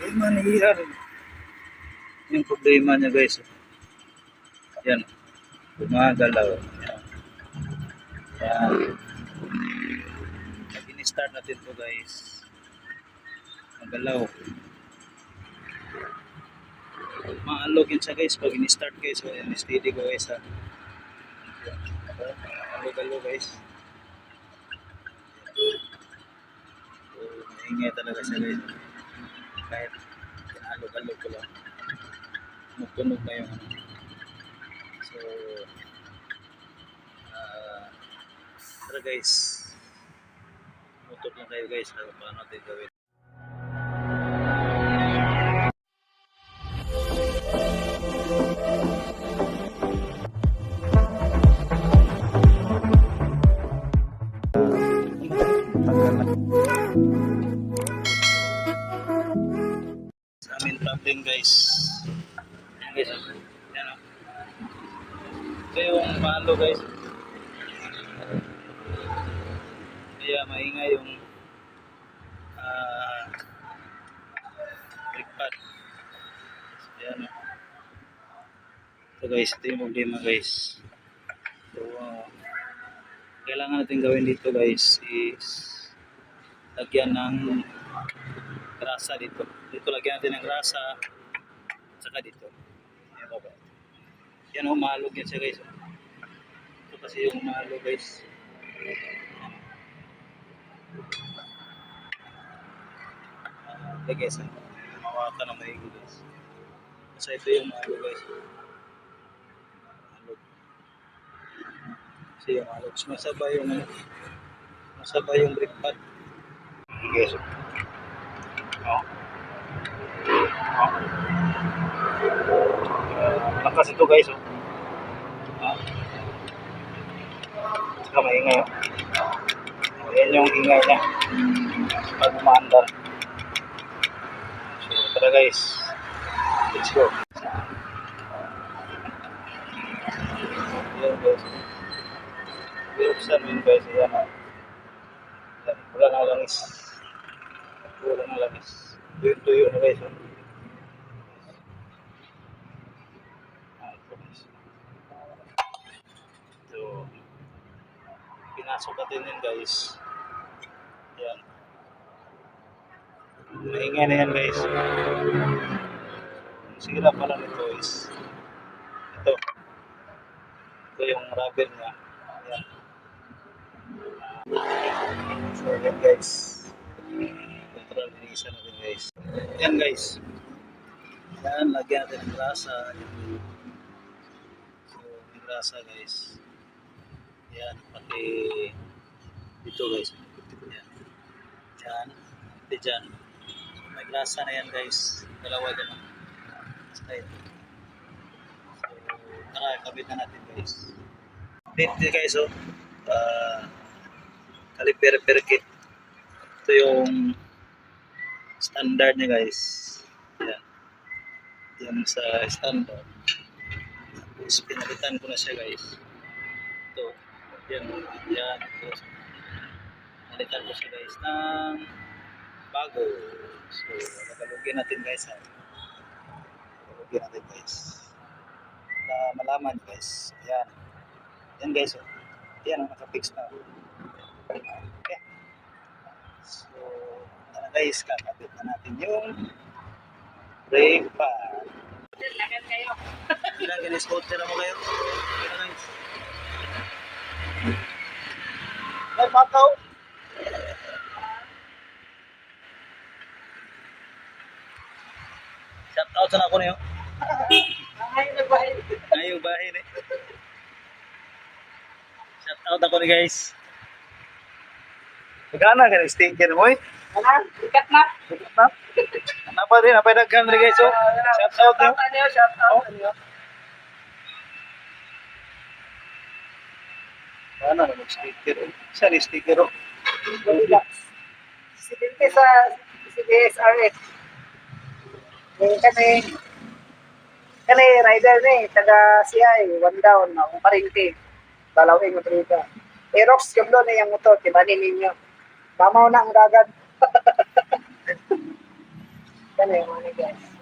Ay, manihira rin. Yung problema niya guys. Yan. Gumagalaw. Yan. Yan. Pag in-start natin to guys. Magalaw. Maalogin siya guys. Pag in-start guys. So, yan. Steady ko guys ha. Alog-alog guys. So, maingay talaga siya guys. Kahit alog-alog ko lang. Tunog na yung ano. So, tara guys. Tutok lang kayo guys. Paano natin gawin. Sa amin problem guys. Ayan guys. Ayan o. Ito yung palo guys. Kaya maingay yung brake pad. Ayan o. Ito guys. Ito yung problema guys. So, kailangan natin gawin dito guys is lagyan ng grasa dito. Dito lagyan natin ng grasa saka dito. Ayan ba? Yan o, mahalog yan siya guys. Ito kasi yung mahalog guys. Okay guys, mawaka na maigi guys. Kasi ito yung mahalog guys. Mahalog. Kasi yung mahalog. Masabay yung brake pad. Guys. Lakas ito guys. Saka maingay. Ayan yung ingay niya pag umaandar. So tara guys, let's go. Ayan guys, i-observe yun guys. Ayan, wala nang langis. Wala nang langis. Tuyo na guys. So pinasok natin yun guys. Ayan, maingay na yan guys. Ang sira pala nito is ito yung rubber niya. Ayan. So yan guys, control linisan natin guys. Yan guys, yan, lagyan natin ng grasa. So may grasa guys. Yan, pati dito guys. Yan, yan, pati dyan. May grasa na yan guys. Dalawa dyan. Side. So tara, kabit na natin guys. Dito guys, oh, caliper per kit. Ito yung standard niya guys. Yan. Yan sa standard. Tapos pinalitan ko na siya guys. Ito. Yan. Yan. Ito. Pinalitan ko siya guys ng bago. So, nakalugin natin guys ha. Nakalugin natin guys. Na malaman guys. Yan. Yan guys. Oh. Yan ang nakapix na. Okay. So, guys, kakabit na natin yung brake pad. Lagan kayo. Ilagyan yung scooter mo kayo. Okay na guys. Ay, makaw. Shout out sa na ako niyo. Ngayon bahay ni. Shout out ako ni guys. Magana ka ng sticker mo eh. Wala, ikat na. Apa rin, apa yung nagkan rin guys. So, shout out nyo. Shout out niyo. Ano na mag-sticker? Saan yung sticker? Presidente sa CDSRF. Kani rider ni taga CI, one down, ang parinti. Balawin mo trika. Aerox yung doon yung motor, tibanin ninyo. Mamaw na ang dagat. Yan eh, mga guys.